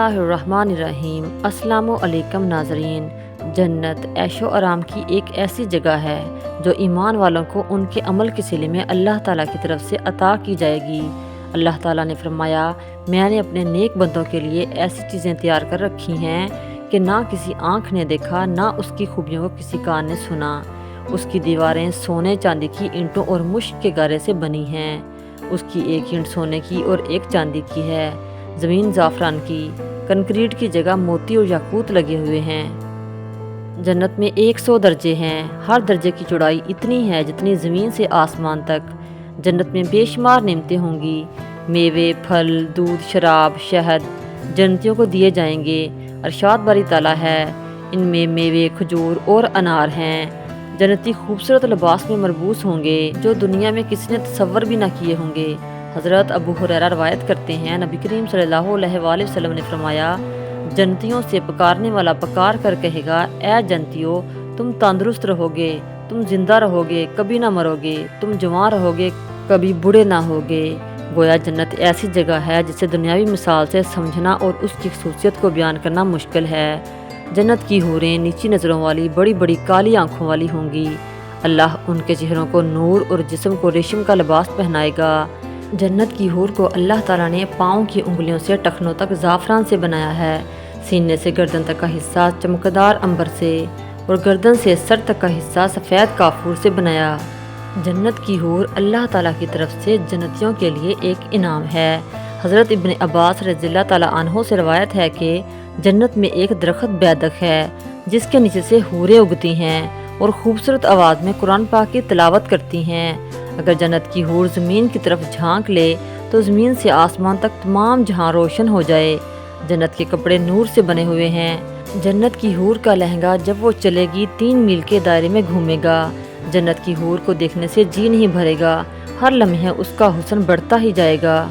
اللہ الرحمن الرحیم۔ السلام علیکم ناظرین۔ جنت عیش و آرام کی ایک ایسی جگہ ہے جو ایمان والوں کو ان کے عمل کے صلے میں اللہ تعالیٰ کی طرف سے عطا کی جائے گی۔ اللہ تعالیٰ نے فرمایا، میں نے اپنے نیک بندوں کے لیے ایسی چیزیں تیار کر رکھی ہیں کہ نہ کسی آنکھ نے دیکھا، نہ اس کی خوبیوں کو کسی کان نے سنا۔ اس کی دیواریں سونے چاندی کی اینٹوں اور مشک کے گارے سے بنی ہیں۔ اس کی ایک اینٹ سونے کی اور ایک چاندی کی ہے، زمین زعفران کی، کنکریٹ کی جگہ موتی اور یاقوت لگے ہوئے ہیں۔ جنت میں 100 درجے ہیں، ہر درجے کی چوڑائی اتنی ہے جتنی زمین سے آسمان تک۔ جنت میں بے شمار نعمتیں ہوں گی، میوے، پھل، دودھ، شراب، شہد جنتیوں کو دیے جائیں گے۔ ارشاد باری تعالیٰ ہے، ان میں میوے، کھجور اور انار ہیں۔ جنتی خوبصورت لباس میں ملبوس ہوں گے جو دنیا میں کسی نے تصور بھی نہ کیے ہوں گے۔ حضرت ابو ہریرہ روایت کرتے ہیں، نبی کریم صلی اللہ علیہ وآلہ وسلم نے فرمایا، جنتیوں سے پکارنے والا پکار کر کہے گا، اے جنتیوں، تم تندرست رہو گے، تم زندہ رہو گے، کبھی نہ مرو گے، تم جوان رہو گے، کبھی بوڑھے نہ ہوگے۔ گویا جنت ایسی جگہ ہے جسے دنیاوی مثال سے سمجھنا اور اس کی خصوصیت کو بیان کرنا مشکل ہے۔ جنت کی حوریں نیچی نظروں والی، بڑی بڑی کالی آنکھوں والی ہوں گی۔ اللہ ان کے چہروں کو نور اور جسم کو ریشم کا لباس پہنائے گا۔ جنت کی حور کو اللہ تعالیٰ نے پاؤں کی انگلیوں سے ٹخنوں تک زعفران سے بنایا ہے، سینے سے گردن تک کا حصہ چمکدار عنبر سے اور گردن سے سر تک کا حصہ سفید کافور سے بنایا۔ جنت کی حور اللہ تعالیٰ کی طرف سے جنتیوں کے لیے ایک انعام ہے۔ حضرت ابن عباس رضی اللہ تعالیٰ عنہ سے روایت ہے کہ جنت میں ایک درخت بیدق ہے جس کے نیچے سے حوریں اگتی ہیں اور خوبصورت آواز میں قرآن پاک کی تلاوت کرتی ہیں۔ اگر جنت کی حور زمین کی طرف جھانک لے تو زمین سے آسمان تک تمام جہاں روشن ہو جائے۔ جنت کے کپڑے نور سے بنے ہوئے ہیں۔ جنت کی حور کا لہنگا جب وہ چلے گی 3 میل کے دائرے میں گھومے گا۔ جنت کی حور کو دیکھنے سے جی نہیں بھرے گا، ہر لمحے اس کا حسن بڑھتا ہی جائے گا۔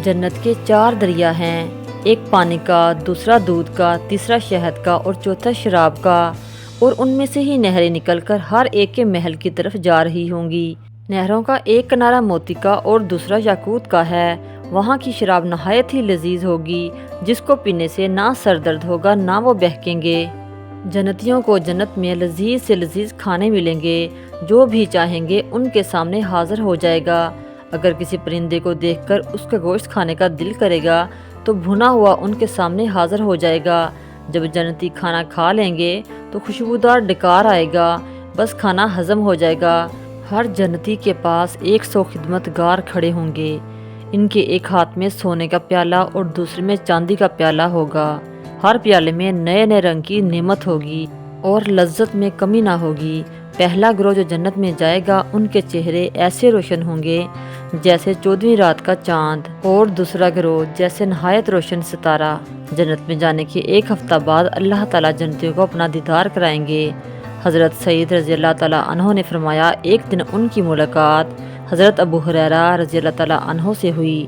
جنت کے 4 دریا ہیں، ایک پانی کا، دوسرا دودھ کا، تیسرا شہد کا اور چوتھا شراب کا، اور ان میں سے ہی نہریں نکل کر ہر ایک کے محل کی طرف جا رہی ہوں گی۔ نہروں کا ایک کنارہ موتی کا اور دوسرا یاقوت کا ہے۔ وہاں کی شراب نہایت ہی لذیذ ہوگی، جس کو پینے سے نہ سر درد ہوگا نہ وہ بہکیں گے۔ جنتیوں کو جنت میں لذیذ سے لذیذ کھانے ملیں گے، جو بھی چاہیں گے ان کے سامنے حاضر ہو جائے گا۔ اگر کسی پرندے کو دیکھ کر اس کا گوشت کھانے کا دل کرے گا تو بھنا ہوا ان کے سامنے حاضر ہو جائے گا۔ جب جنتی کھانا کھا لیں گے تو خوشبودار ڈکار آئے گا، بس کھانا ہضم ہو جائے گا۔ ہر جنتی کے پاس 100 خدمت گار کھڑے ہوں گے۔ ان کے ایک ہاتھ میں سونے کا پیالہ اور دوسرے میں چاندی کا پیالہ ہوگا۔ ہر پیالے میں نئے نئے رنگ کی نعمت ہوگی اور لذت میں کمی نہ ہوگی۔ پہلا گروہ جو جنت میں جائے گا ان کے چہرے ایسے روشن ہوں گے جیسے 14ویں رات کا چاند، اور دوسرا گروہ جیسے نہایت روشن ستارہ۔ جنت میں جانے کے 1 ہفتہ بعد اللہ تعالیٰ جنتیوں کو اپنا دیدار کرائیں گے۔ حضرت سعید رضی اللہ تعالیٰ عنہ نے فرمایا، ایک دن ان کی ملاقات حضرت ابو ہریرہ رضی اللہ تعالیٰ عنہ سے ہوئی،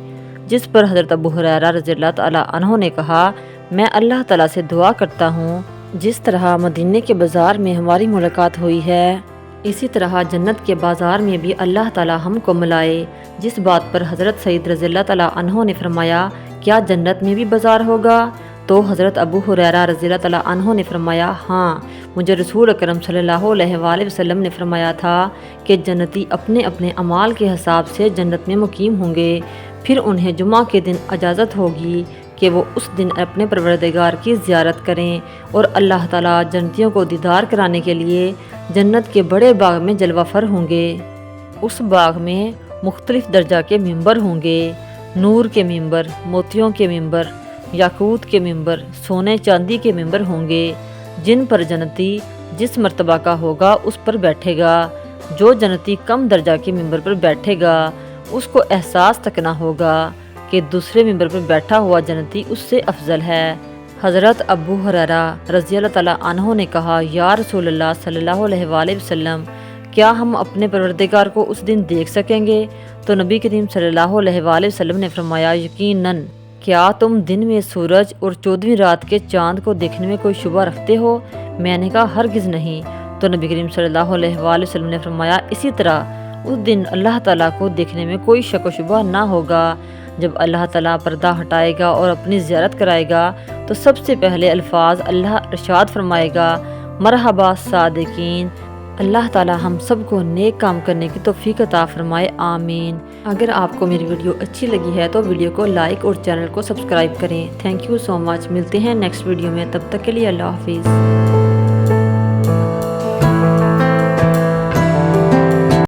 جس پر حضرت ابو ہریرہ رضی اللہ تعالیٰ عنہ نے کہا، میں اللہ تعالیٰ سے دعا کرتا ہوں جس طرح مدینے کے بازار میں ہماری ملاقات ہوئی ہے، اسی طرح جنت کے بازار میں بھی اللہ تعالیٰ ہم کو ملائے۔ جس بات پر حضرت سعید رضی اللہ تعالیٰ عنہ نے فرمایا، کیا جنت میں بھی بازار ہوگا؟ تو حضرت ابو ہریرہ رضی اللہ تعالیٰ عنہ نے فرمایا، ہاں، مجھے رسول اکرم صلی اللہ علیہ وآلہ وسلم نے فرمایا تھا کہ جنتی اپنے اپنے اعمال کے حساب سے جنت میں مقیم ہوں گے، پھر انہیں جمعہ کے دن اجازت ہوگی کہ وہ اس دن اپنے پروردگار کی زیارت کریں، اور اللہ تعالیٰ جنتیوں کو دیدار کرانے کے لیے جنت کے بڑے باغ میں جلوہ فر ہوں گے۔ اس باغ میں مختلف درجہ کے ممبر ہوں گے، نور کے ممبر، موتیوں کے ممبر، یاقوت کے ممبر، سونے چاندی کے ممبر ہوں گے، جن پر جنتی جس مرتبہ کا ہوگا اس پر بیٹھے گا۔ جو جنتی کم درجہ کے ممبر پر بیٹھے گا اس کو احساس تک نہ ہوگا کہ دوسرے ممبر پر بیٹھا ہوا جنتی اس سے افضل ہے۔ حضرت ابو ہریرہ رضی اللہ تعالیٰ عنہ نے کہا، یا رسول اللہ صلی اللہ علیہ وآلہ وسلم، کیا ہم اپنے پروردگار کو اس دن دیکھ سکیں گے؟ تو نبی کریم صلی اللہ علیہ وآلہ وسلم نے فرمایا، یقیناً۔ کیا تم دن میں سورج اور 14ویں رات کے چاند کو دیکھنے میں کوئی شبہ رکھتے ہو؟ میں نے کہا، ہرگز نہیں۔ تو نبی کریم صلی اللہ علیہ وآلہ وسلم نے فرمایا، اسی طرح اس دن اللہ تعالیٰ کو دیکھنے میں کوئی شک و شبہ نہ ہوگا۔ جب اللہ تعالیٰ پردہ ہٹائے گا اور اپنی زیارت کرائے گا تو سب سے پہلے الفاظ اللہ ارشاد فرمائے گا، مرحبا صادقین۔ اللہ تعالیٰ ہم سب کو نیک کام کرنے کی توفیق عطا فرمائے، آمین۔ اگر آپ کو میری ویڈیو اچھی لگی ہے تو ویڈیو کو لائک اور چینل کو سبسکرائب کریں۔ تھینک یو سو مچ، ملتے ہیں نیکسٹ ویڈیو میں، تب تک کے لیے اللہ حافظ۔